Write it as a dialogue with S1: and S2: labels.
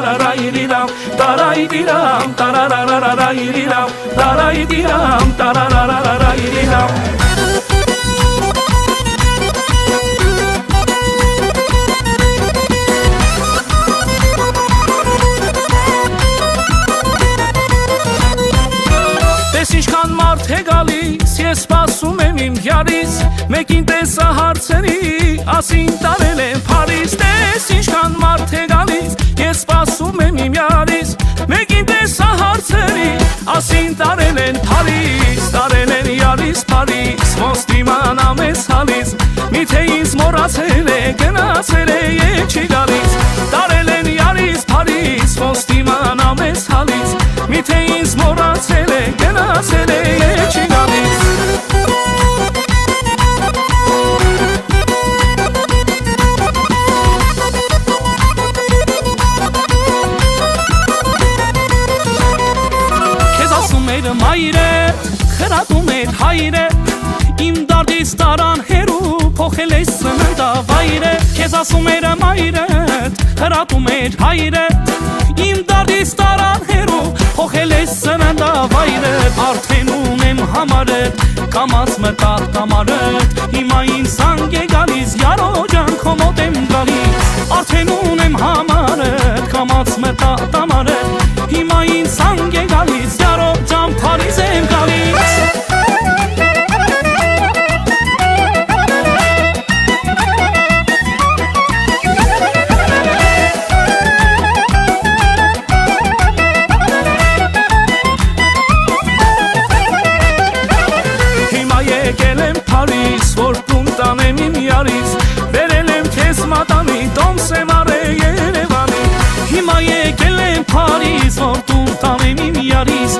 S1: tararararairam, tarairam, tararararairam, tarairam, tararararairam. Ինչքան մարդ է գալիս, ես սպասում եմ իմ յարից, մեկին տեսա հարցերի, ասին տարել եմ Փարիզ, տես ինչքան մարդ է գալիս, ես սպասում եմ իմ յարից, մեկին տեսա հարցերի, ասին տարել են Փարիզ, տարել են յարից Փարիզ, ոնց դիմանամ ես հալից, միթե ինձ մոռացել է, գնացել է եւ չի գալիս, տարել են յարից Փարիզ, ոնց դիմանամ ես հալից, միթե ինձ մոռացել է, գնացել է եւ չի գալիս. Քեզ ասում էր մայրը, խրատում էր հայրը, իմ դարձից տարան հերու, փոխել ես սննդավայրը, քեզ ասում էր մայրը, խրատում էր հայրը, իմ դարձից տարան հերու, փոխել ես սննդավայրը, արդեն ունեմ համարդ, կամաց մտա տամարդ, հիմա ինձ զանգ է գալիս, յարո ջան քո մոտ եմ գալիս, արդեն ունեմ համարդ, կամաց մտա տամարդ, հիմա ինձ զանգ է գալիս, յարո ջան Փարիզ եմ գալիս. Որ տուն տանեմ իմ յարից, վերել եմ քեզ մատանի, տոմս եմ արել Երևանի, հիմա եկել եմ Փարիզ, որ տուն տանեմ իմ յարից,